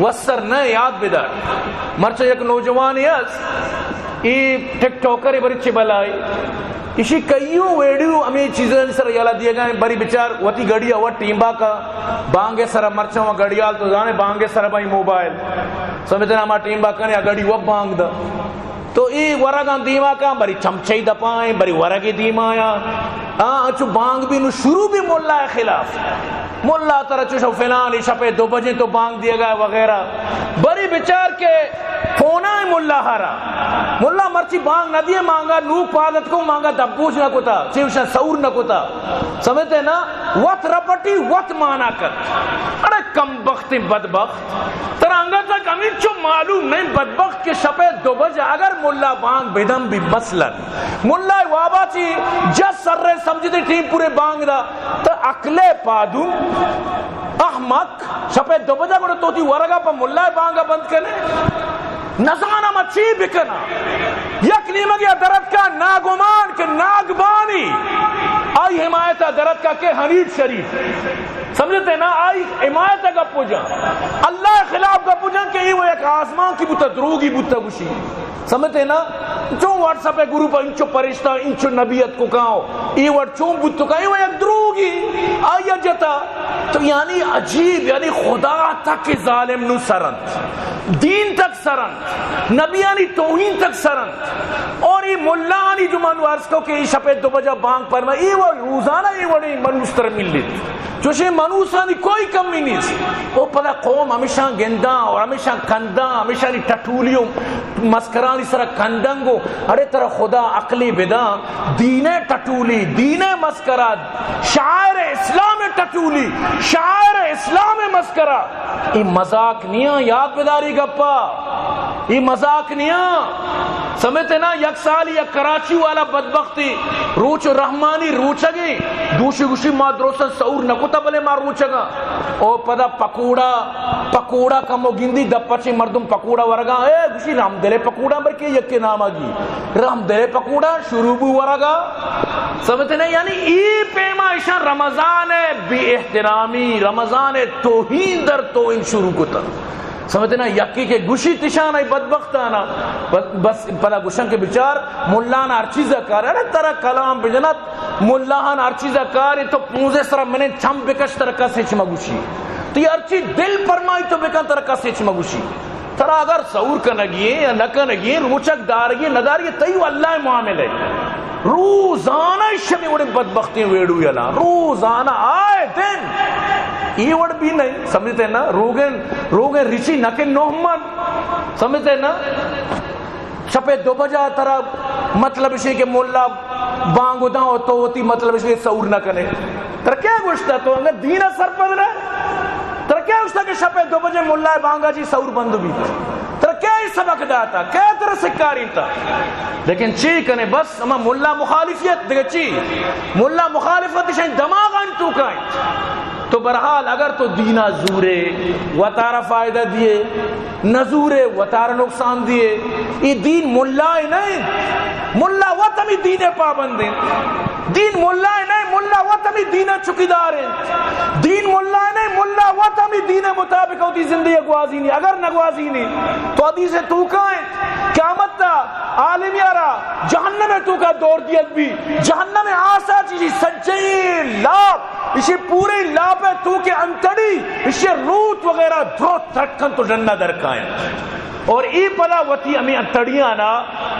وسر نہ یاد بدار مرچہ یک نوجوانی اس ای ٹک ٹاکر بری بلائی اسی کئیوں ویڈیو ہمیں چیزیں سر یالا دیے گئے بری بچار وتی گڑیا و ٹیمبا کا بانگے سر مرچوں و گڑیال تو جانے بانگے سر بائی موبائل سمجھتے نا ٹیمبا کنے گڑی و بانگ دا تو ای ورگان دیما کا بری چمچئی دپائیں بری ورگی دیمایا اچھو بانگ بھی نو شروع بھی مولا خلاف مولا ترہ چوشو فلان شپے 2 بجے تو بانگ دیا گیا وغیرہ بری بچار کے فونا ہے مولا ہارا مولا مرچی بانگ نہ دیے مانگا نوک پادت کو مانگا دبوش نہ کتا چیوشن سور نہ کتا سمجھتے نا وط رپٹی وط مانا کر ارے کم بخت بدبخت ترہ انگا تک امید چو معلوم نہیں بدبخت کے شپے 2 بجے اگر مولا بانگ بیدم بھی مثلاً مولا وابا چی جس سر رہے سمجھتے ٹیم پورے بانگ دا تو اکلے پادوں احمق شپے 2 بجے گوڑے توتی ورگا پا مولا بانگا بند کرنے نزانا مچی بکنا یک نیمگی درد کا ناگمان کے ناگبانی آئی حمایت درد کا کہ حنیف شریف سمجھتے نا آئی حمایت گپو جان اللہ خلاف گپو جان کہ یہ وہ ایک آسمان کی بوتا دروگی بوتا گوشی سمجھتے نا چون واٹس اپ گروپ انچو پرشتہ انچو نبیت کو کہاؤ یہ واٹ چون بوتو کا یہ وہ ایک دروگی آیا جتا تو یعنی عجیب یعنی خدا تک ظالم نو سرند دین تک سرند نبیانی توہین تک سرند اور یہ ملانی جو منو عرض کو کہ یہ شپے 2 بجہ بانگ پر میں یہ وہ روزانہ یہ وڑی منوس تر مل لیت چوشے منوسانی کوئی کمی نہیں وہ پتہ قوم ہمیشہ گنداں اور ہمیشہ کنداں ہمیشہ نہیں ٹٹولیوں مسکرانی سرہ کندنگو ارے ترہ خدا عقلی بدا دین ٹٹولی دین مسکرات شاعر اسلام ٹٹولی شاعر اسلام مسکرہ یہ مذاق نیاں یاد بداری گپا یہ مذاق نیاں سمجھتے نا یک سالی یک کراچی والا بدبختی روچ رحمانی روچا گئی دوشی گوشی مادروسا سور نکوتا بلے مار روچا گا او پدا پکوڑا کمو گندی دپچے مردم پکوڑا ورگا اے گوشی رام دلے پکوڑا برکی یک کے نام آگی رام دلے پکوڑا شروع بو ورگا سمجھتے نا یعنی ای پیما ایشان رمضان بی احترامی رمضان توہین در توہین شروع کتا سمجھتے نا یکی کے گوشی تشان آئی بدبختانا بس پلا گوشن کے بچار ملانا ہر چیزہ کار ہے ترہ کلام بجنت ملانا ہر چیزہ کار ہے تو پونزے سرہ میں نے چھم بکش ترکہ سے چمہ گوشی تو یہ ہر چیز دل فرمائی تو بکن ترکہ سے چمہ گوشی ترہ اگر سور کنگیے یا نکنگیے روچک دارگیے نداریے تیو اللہ معامل ہے روزانہ شمی وڑے بدبختی ویڑو یلا روزانہ آئے دن یہ وڑ بھی نہیں سمجھتے نا روگن رچی نکن نوہمن سمجھتے نا شپے 2 بجہ ترہ مطلب اسی کہ مولا بانگو دا تو ہوتی مطلب اسی سور نہ کنے ترہ کیا گوشتا تو انگر دین سر پد رہا ترہ کیا گوشتا کہ شپے 2 بجے مولا بانگا جی سور بندو بھی ترہ کیا ہی سبق داتا کیا ترہ سکاری تا لیکن چی کنے بس اما مولا مخالفیت دیکھ چی مولا مخالفت شاید دماغان تو کائیں تو برحال اگر تو دینہ زورے وطارہ فائدہ دیے نزورے وطارہ نقصان دیے یہ دین ملا نہیں ملا وطمی دین پابندیں دین ملا نہیں ملا وطمی دین چکیدار ہیں دین ملا نہیں ملا وطمی دین مطابق ہوتی زندگی گوازی نہیں اگر نگوازی نہیں تو حدیث تو کائیں قیامت تا عالم یارا جہنم میں تو کا دور دیت بھی جہنم میں آسا چیزی سجئی لاب اسی پورے لاب ہے تو کے انتڑی اسی روت وغیرہ دروت ترکن تو جنہ درکائیں اور ای پلا وطی ہمیں انتڑیاں نا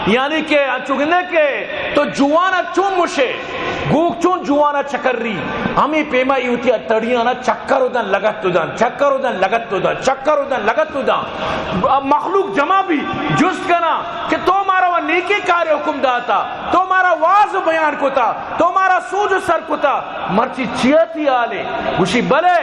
یعنی کہ چگنے کے تو جوانا چون مشے گوک چون جوانا چکر ری ہمیں پیما ایوتی انتڑیاں نا چکر دن لگت دن چکر دن لگت دن چکر دن لگت دن مخلوق جمع بھی جست کنا کہ تو مارا وہ نیکی کار حکم داتا تو مارا واز بیان کتا تو مارا سوج سر کتا مرچی چیتی آلے گوشی بلے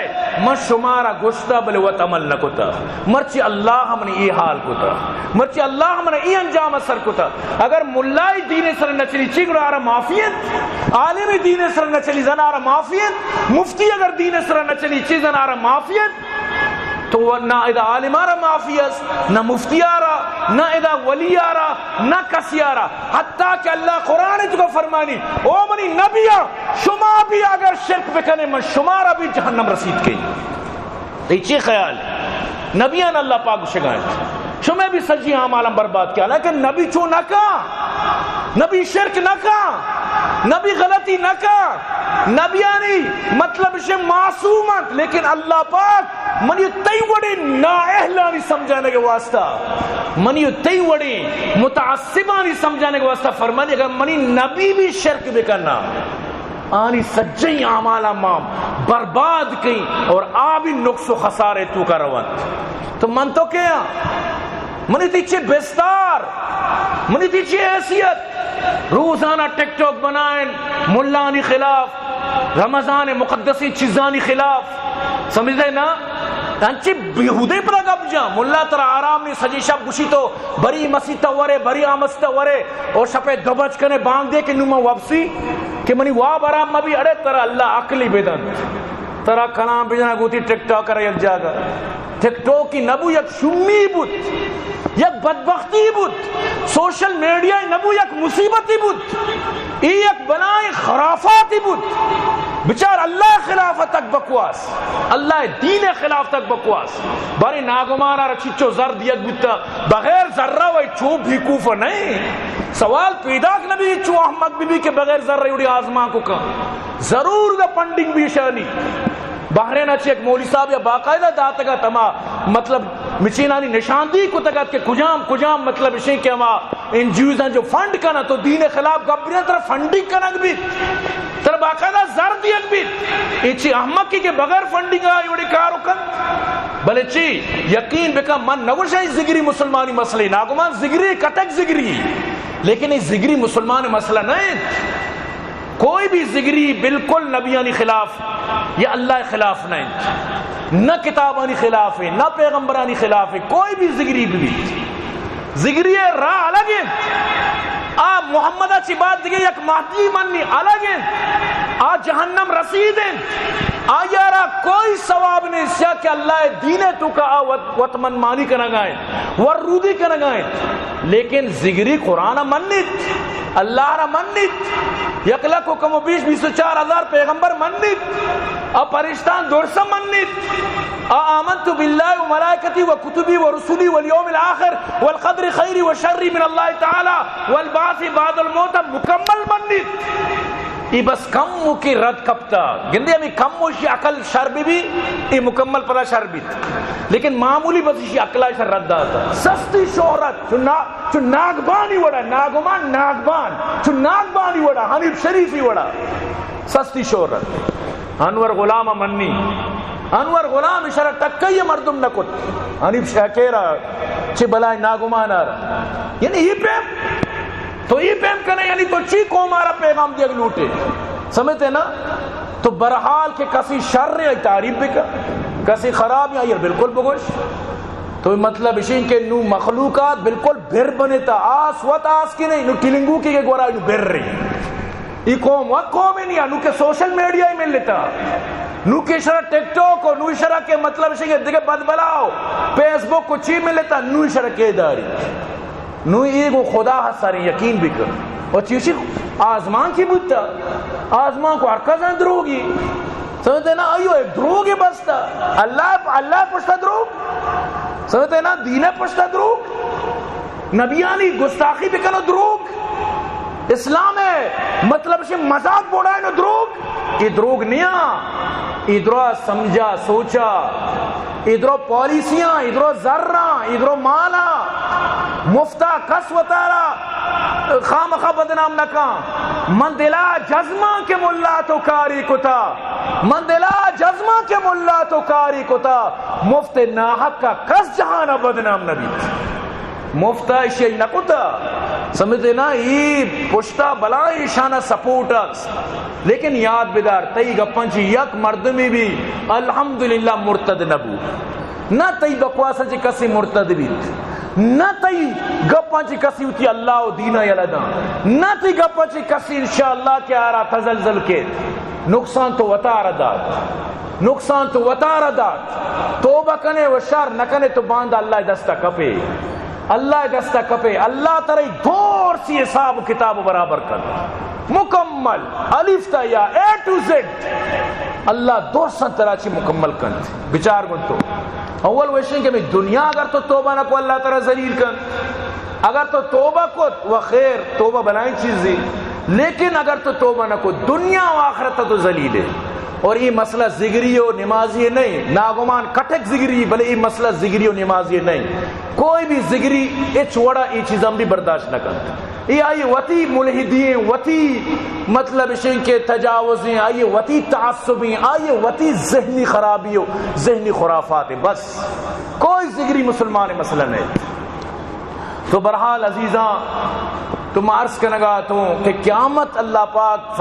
من شمارا گشتا بلے وط عمل نکتا مرچی اللہ ہم نے ای حال کتا مرچی اللہ ہم نے ای انجام اثر کتا اگر ملائی دین سر نچلی چیگر آرہ معافیت عالم دین سر نچلی زن آرہ معافیت مفتی اگر دین سر نچلی چیز زن آرہ معافیت تو نہ ادا عالم آرہ معافیت نہ مفتی آرہ نہ ادا ولی آرہ نہ کسی آرہ حتیٰ کہ اللہ قرآن تو کا فرمانی او منی نبیہ شما بھی اگر شرک بکنے من شمارا بھی جہنم رسید کی یہ چی خیال ہے نبیان اللہ پاک شگائیں شمیں بھی سجی عمالم برباد کیا، لیکن نبی چو نہ کہا، نبی شرک نہ کہا، نبی غلطی نہ کہا، نبیانی مطلب سے معصومت، لیکن اللہ پاک منی تی وڑی نااہلانی سمجھانے کے واسطہ، منی تی وڑی متعصبانی سمجھانے کے واسطہ فرمانے کہ منی نبی بھی شرک بکنا آنی سجی اعمال امام برباد کی اور آبی نقص و خسارے تو کا روان. تو من تو کیا منی تیچے بستار، منی تیچے حیثیت، روزانہ ٹک ٹاک بنائیں ملانی خلاف، رمضان مقدسی چیزانی خلاف، سمجھتے نا انچی بیہودے پر گب جا ملا ترہ آرام نہیں سجی شب گوشی تو بری مسیطہ ورے بری آمستہ ورے اور شپے دبچ کنے بانگ دے کہ نوما وابسی کہ منی واب آرام مبی اڑے ترہ اللہ عقلی بیدن ترہ کلام بیجنا گوتی ٹک ٹاک کر یک جاگا. ٹک ٹاک کی نبو یک شمی بود، یک بدبختی بود، سوشل میڈیا نبو یک مصیبتی بود، یک بنائیں خرافاتی بود. بچار اللہ خلاف تک بکواس، اللہ دین خلاف تک بکواس. باری ناگمانا رچیچو زرد یک بودتا بغیر ذرہ وی چوب بھی کوفہ نہیں. سوال پیدا کہ نبی چو احمد بی بی کے بغیر ذرہ اڑی آزمان کو کہا ضرور دا پنڈنگ بھی شانی. بحرین اچھی ایک مولی صاحب یا باقاعدہ داتگا تما مطلب مچینانی نشاندی کو تگت کہ کجام مطلب اسے کہ ہما انجیوز ہیں جو فنڈ کرنا تو دین خلاف گبریاں طرح فنڈنگ کرنا بھی طرح باقاعدہ زر دیگ بھی ایچی احمد کی کہ بغیر فنڈنگ آئی وڑی کارو کن بلے چی یقین بکا من نگوش ہے زگری مسلمانی مسئلے ناگمان زگری کتک زگری لیکن یہ زگری مسلمان مسئلہ نہیں. کوئی بھی زگری بالکل نبیانی خلاف یا اللہ خلاف نہیں، نہ کتابانی خلاف ہے نہ پیغمبرانی خلاف ہے. کوئی بھی زگری بھی زگری راہ الگ ہے. آپ محمد اچھی بات دیکھیں یک مہدی منی الگ ہے، آ جہنم رسید ہیں آیارا کوئی ثواب نہیں سیا کہ اللہ دین تو کا وطمن مانی کا نگائیں ورودی کا نگائیں. لیکن زگری قرآن منت، اللہ را منت، یک لاکھ کو کم و بیش 24,000 پیغمبر منت، اور پرشتان درسا منت، آمنت باللہ و ملائکتی و کتبی و رسولی والیوم الاخر والقدر خیری و شری من اللہ تعالی والبعث بعد الموت مکمل منت. یہ بس کم کی رد کپتا گندے ہمیں کم وشی عقل شر بھی یہ مکمل پلا شر بھی لیکن معمولی بس اسی عقلہ شر رد آتا. سستی شہرت چو ناگبانی وڑا ناگمان ناگبان چو ناگبانی وڑا حنیف شریفی وڑا سستی شہرت. انور غلام منی انور غلام اشارہ تکی مردم نکت حنیف شاکیرہ چھ بلائے ناگمان آ رہا یعنی یہ پیم تو یہ پیم کرنے یعنی تو چی کو ہمارا پیغام دیکھ لوٹے سمجھتے نا. تو برحال کے کسی شر ہے تعریف بھی کر کسی خراب یا یہ بالکل بگوش. تو مطلب اسی کہ نو مخلوقات بالکل بھر بنے تا آس وط آس کی نہیں نو ٹلنگو کی کہ گورا نو بھر رہی یہ قوم وقت قوم ہی نہیں نو کہ سوشل میڈیا ہی مل لیتا نو کے شرح ٹک ٹاک کو نو شرح کے مطلب اسی کہ دیکھے بد بلاؤ فیس بک کو چی مل لیتا نو شرح کے داری نو یہ خدا حساری یقین بھی کر اور چیزی آزمان کی بودتا آزمان کو ارکزان دروگی سمجھتے نا ایو ایک دروگی بستا اللہ پشتا دروگ سمجھتے نا دین پشتا دروگ نبیانی گستاخی بکنو دروگ اسلام ہے مطلب سے مذاق بوڑھائے نو دروگ یہ دروگ نیا ادھرو سمجھا سوچا ادھرو پالیسیاں ادھرو ذرہ ادھرو مالا مفتہ کس و تارا خامخہ بدنام نکاں من دلا جزمہ کے ملا تو کاری کتا من دلا جزمہ کے ملا تو کاری کتا مفت ناحق کا کس جہانا بدنام نبی مفتہ اشیائی نکتا سمجھتے نا یہ پشتا بلائی شانہ سپورٹرز لیکن یاد بدار تئی گپنچی یک مردمی بھی الحمدللہ مرتد نبو نہ تئی بکواسا چی کسی مرتد بیت نہ تئی گپنچی کسی ہوتی اللہ و دینہ یلدہ نہ تئی گپنچی کسی انشاءاللہ کے آرہ تزلزل کے نقصان تو وطار داد نقصان تو وطار داد توبہ کنے و شر نکنے تو باندہ اللہ دستہ کپے اللہ دستہ کپے اللہ ترہی دور سی حساب و کتاب و برابر کر مکمل الف تا یا A to Z اللہ دور سن طرح چی مکمل کن بچار گن تو اول ویشن کہ میں دنیا اگر تو توبہ نہ کو اللہ تعالی ذلیل کن، اگر تو توبہ کو وہ خیر توبہ بنائی چیز دی، لیکن اگر تو توبہ نہ کو دنیا و آخرت تو ذلیل ہے. اور یہ مسئلہ زگری و نمازی نہیں، ناگمان کٹک زگری، بلے یہ مسئلہ زگری و نمازی نہیں. کوئی بھی زگری یہ چھوڑا یہ چیز ہم بھی برداشت نہ کرتا. یہ آئی وتی ملحدین، وتی مطلب شین کے تجاوزیں، آئی وتی تعصبیں، آئی وتی ذہنی خرابیوں، ذہنی خرافات. بس کوئی زگری مسلمان مسئلہ نہیں. تو بہرحال عزیزاں تم عرض کرنگا تو کہ قیامت اللہ پاک